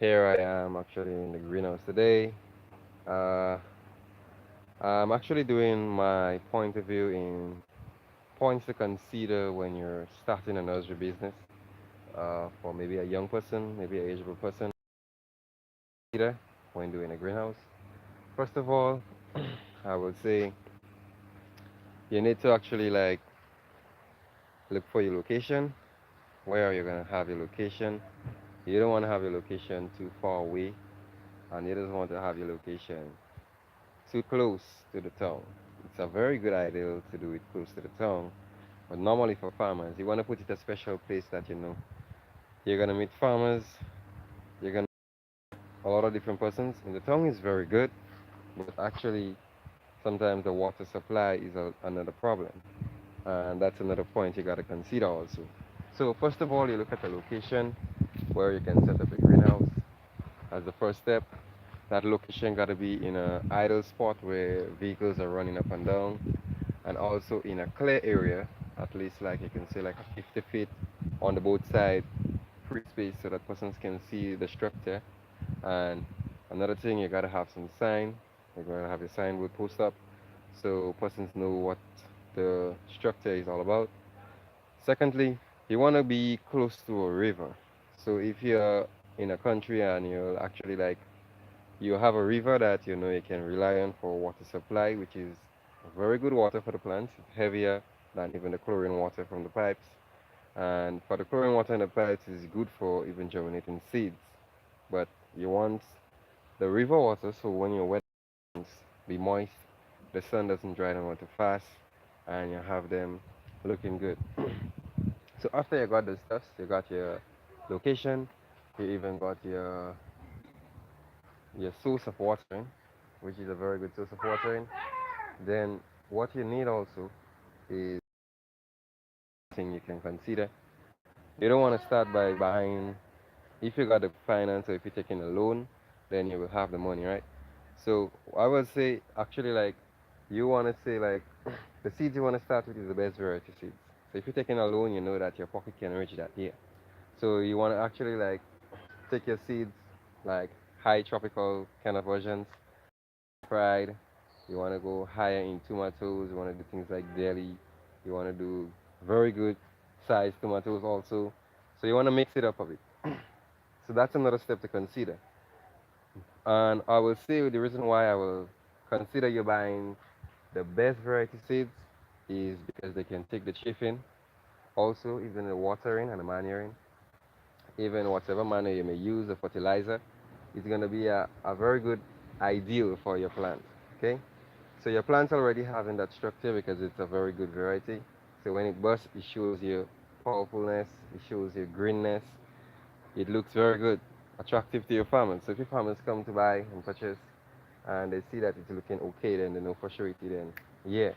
Here I am actually in the greenhouse today. Uh, I'm actually doing my point of view in points to consider when you're starting a nursery business for maybe a young person, maybe an ageable person, either when doing a greenhouse. First of all, I would say you need to actually like look for your location. Where are you gonna have your location? You don't want to have your location too far away, and you don't want to have your location too close to the town. It's a very good idea to do it close to the town, but normally for farmers, you want to put it a special place that you know. You're gonna meet farmers, you're gonna a lot of different persons, and the town is very good, but actually sometimes the water supply is another problem, and that's another point you gotta consider also. So first of all, you look at the location where you can set up a greenhouse as the first step. That location got to be in a idle spot where vehicles are running up and down, and also in a clear area, at least like you can say like a 50 feet on the both side, free space so that persons can see the structure. And another thing, you gotta have some sign. You're gonna have your sign with post up, so persons know what the structure is all about. Secondly, you wanna be close to a river. So if you're in a country and you're actually like you have a river that you know you can rely on for water supply, which is very good water for the plants. It's heavier than even the chlorine water from the pipes. And for the chlorine water in the pipes is good for even germinating seeds. But you want the river water so when your wet plants be moist, the sun doesn't dry them out too fast, and you have them looking good. So after you got the stuffs, you got your location, you even got your source of watering, which is a very good source of watering. Then what you need also is thing you can consider. You don't want to start by buying. If you got the finance or if you're taking a loan, then you will have the money, right? So I would say actually like you want to say like the seeds you want to start with is the best variety seeds. So if you're taking a loan, you know that your pocket can reach that year. So you want to actually like take your seeds like high tropical kind of versions, fried. You want to go higher in tomatoes. You want to do things like deli. You want to do very good sized tomatoes also. So you want to mix it up a bit. So that's another step to consider. And I will say the reason why I will consider you buying the best variety seeds is because they can take the chiefing, also even the watering and the manuring, even whatever manner you may use, the fertilizer, is going to be a very good ideal for your plant. Okay? So your plant's already having that structure because it's a very good variety. So when it bursts, it shows you powerfulness, it shows you greenness. It looks very good, attractive to your farmers. So if your farmers come to buy and purchase and they see that it's looking okay, then they know for surety, then yeah,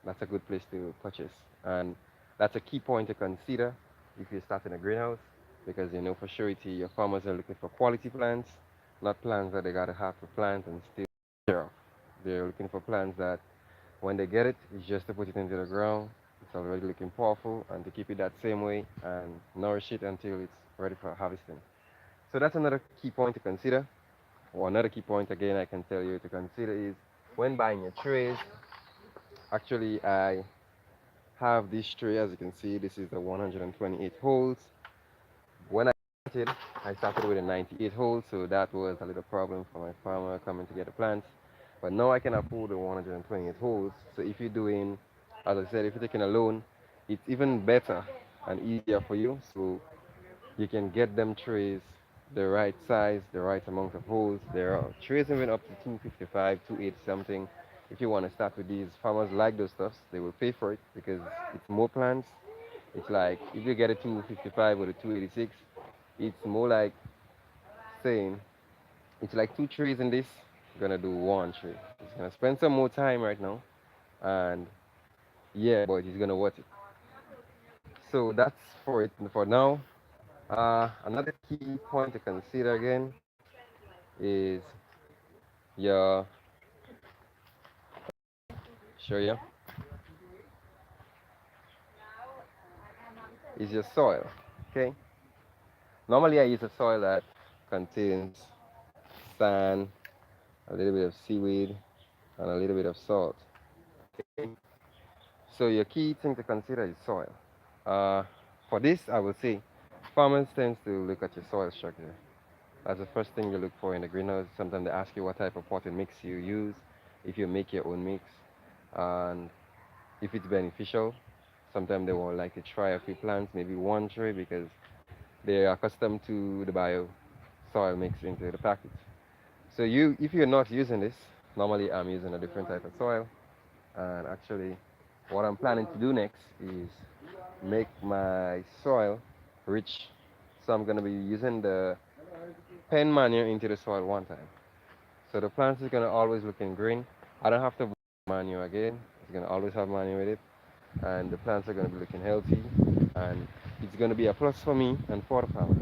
that's a good place to purchase. And that's a key point to consider if you're starting a greenhouse because you know for surety your farmers are looking for quality plants, not plants that they gotta have to plant and still care of. They're looking for plants that when they get it, it's just to put it into the ground. It's already looking powerful and to keep it that same way and nourish it until it's ready for harvesting. So that's another key point to consider. Or another key point again I can tell you to consider is when buying your trays, actually I have this tray as you can see, this is the 128 holes. When I started with a 98 holes, so that was a little problem for my farmer coming to get the plants. But now I can afford the 128 holes. So if you're doing, as I said, if you're taking a loan, it's even better and easier for you. So you can get them trays the right size, the right amount of holes. There are trays even up to 255, 280 something. If you want to start with these, farmers like those stuffs. They will pay for it because it's more plants. It's like if you get a 255 or a 286, it's more like saying it's like two trees in this. You're gonna do one tree. It's gonna spend some more time right now, and yeah, but it's gonna worth it. So that's for it for now. Another key point to consider again is your show you is your soil. Okay. Normally I use a soil that contains sand, a little bit of seaweed, and a little bit of salt. Okay. So your key thing to consider is soil. Uh, for this, I will say, farmers tend to look at your soil structure. That's the first thing you look for in the greenhouse. Sometimes they ask you what type of potting mix you use, if you make your own mix, and if it's beneficial. Sometimes they will like to try a few plants, maybe one tray, because they are accustomed to the bio soil mix into the package. So if you're not using this, normally I'm using a different type of soil, and actually, what I'm planning to do next is make my soil rich. So I'm gonna be using the pen manure into the soil one time. So the plants is gonna always looking green. I don't have to put manure again. It's gonna always have manure with it, and the plants are gonna be looking healthy, and it's gonna be a plus for me and for the farmer.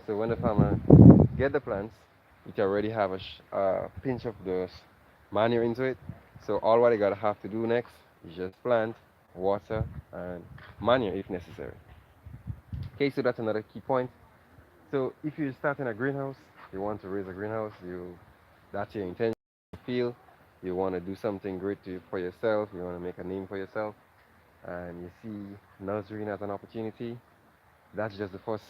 So when the farmer get the plants, it already have a pinch of the manure into it. So all what I gotta have to do next is just plant, water, and manure if necessary. Okay, so that's another key point. So if you start in a greenhouse, you want to raise a greenhouse, that's your intention. You feel you want to do something great for yourself, you want to make a name for yourself, and you see nurserying as an opportunity. That's just the first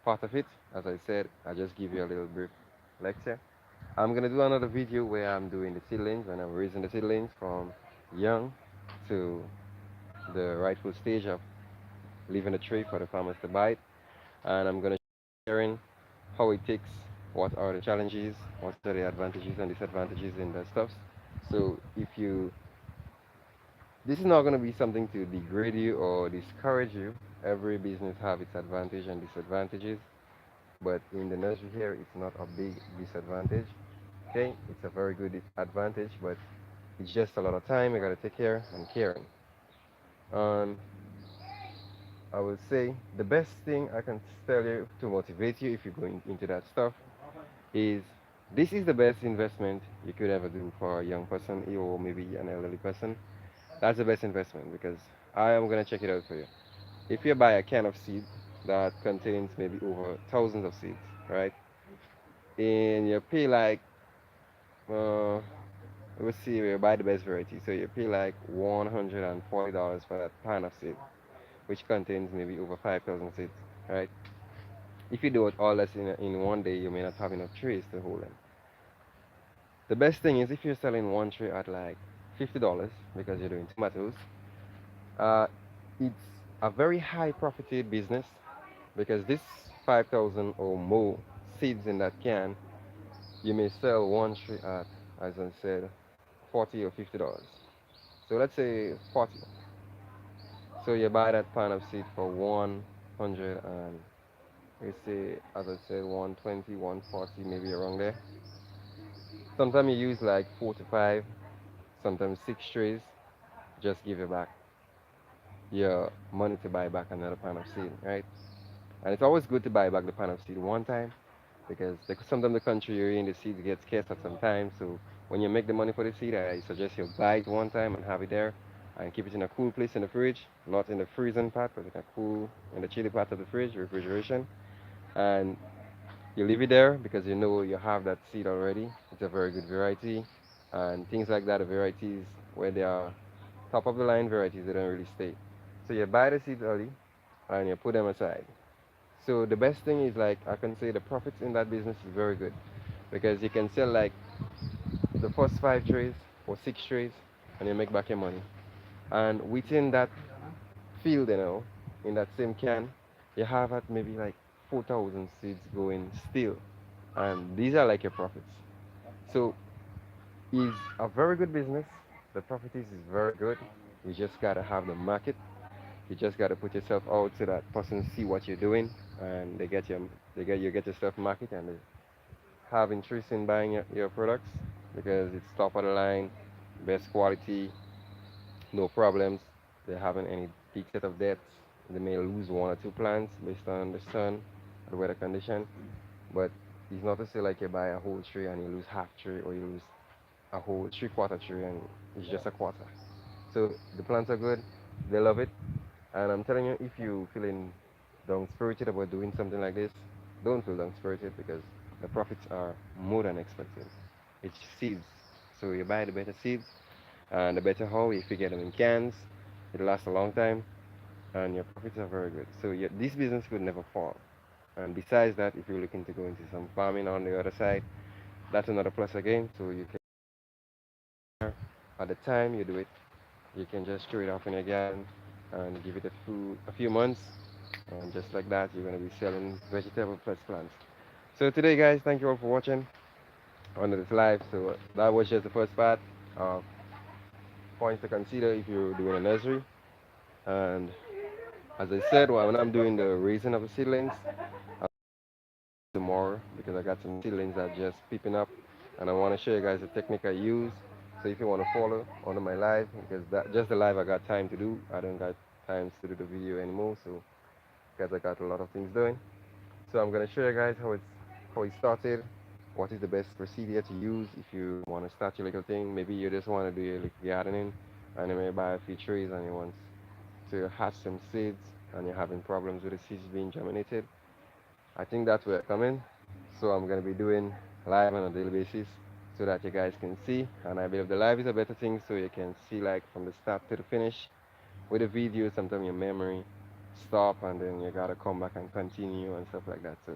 part of it. As I said, I just give you a little brief lecture. I'm gonna do another video where I'm doing the seedlings and I'm raising the seedlings from young to the rightful stage of leaving the tree for the farmers to bite. And I'm gonna sharing how it takes, what are the challenges, what are the advantages and disadvantages in the stuff. So this is not gonna be something to degrade you or discourage you. Every business have its advantage and disadvantages, but in the nursery here, it's not a big disadvantage. Okay, it's a very good advantage, but it's just a lot of time you gotta take care and caring. And I would say the best thing I can tell you to motivate you if you're going into that stuff is this is the best investment you could ever do for a young person or maybe an elderly person. That's the best investment because I am gonna check it out for you. If you buy a can of seed that contains maybe over thousands of seeds, right? And you pay like let's see, you buy the best variety. So you pay like $140 for that pan of seed, which contains maybe over 5,000 seeds, right? If you do it all this in one day, you may not have enough trees to hold them. The best thing is if you're selling one tree at like $50 because you're doing tomatoes, uh, it's a very high profited business because this 5,000 or more seeds in that can, you may sell one tree at, as I said, 40 or $50. So let's say 40. So you buy that pan of seed for 100 and let's say, as I said, 120, 140, maybe around there. Sometimes you use like 4 to 5, sometimes 6 trays. Just give you back your money to buy back another pan of seed, right? And it's always good to buy back the pan of seed one time because sometimes the country you're in, the seed gets scarce at some time. So when you make the money for the seed, I suggest you buy it one time and have it there and keep it in a cool place in the fridge, not in the freezing part, but in a cool, in the chilly part of the fridge, refrigeration. And you leave it there because you know you have that seed already. It's a very good variety. And things like that, the varieties where they are top of the line varieties, they don't really stay. So you buy the seeds early and you put them aside. So the best thing is like I can say the profits in that business is very good because you can sell like the first 5 trays or 6 trays and you make back your money. And within that field, in that same can, you have at maybe like 4,000 seeds going still. And these are like your profits. So it's a very good business. The profit is very good. You just gotta have the market. You just gotta put yourself out so that person see what you're doing and you get yourself market and they have interest in buying your products because it's top of the line, best quality, no problems. They haven't any big set of debts. They may lose one or two plants based on the sun or weather condition, but it's not to say like you buy a whole tree and you lose half tree or you lose a whole 3/4 tree and it's just a quarter. So the plants are good, they love it, and I'm telling you, if you feeling down spirited about doing something like this, don't feel down spirited because the profits are more than expected. It's seeds. So you buy the better seeds and the better hoe. If you get them in cans, it lasts a long time and your profits are very good. So this business could never fall. And besides that, if you're looking to go into some farming on the other side, that's another plus again. So you can, at the time you do it, you can just throw it off in your garden and give it a few months, and just like that, you're gonna be selling vegetable plus plants. So today, guys, thank you all for watching on this live. So that was just the first part of points to consider if you're doing a nursery. And as I said, well, when I'm doing the raising of the seedlings, tomorrow because I got some seedlings that just peeping up and I want to show you guys the technique I use. So if you want to follow on my live, because that just the live I got time to do. I don't got time to do the video anymore, so because I got a lot of things doing. So I'm gonna show you guys how it started, what is the best procedure to use if you want to start your little thing. Maybe you just want to do your little gardening and you may buy a few trees and you want to hatch some seeds and you're having problems with the seeds being germinated. I think that's where it's coming. So I'm gonna be doing live on a daily basis so that you guys can see. And I believe the live is a better thing so you can see like from the start to the finish. With a video, sometimes your memory stop and then you gotta come back and continue and stuff like that. So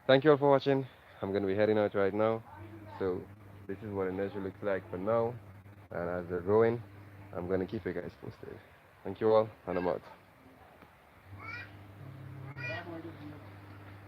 thank you all for watching. I'm gonna be heading out right now. So this is what the nursery looks like for now. And as they're growing, I'm gonna keep you guys posted. Thank you all, and I'm out.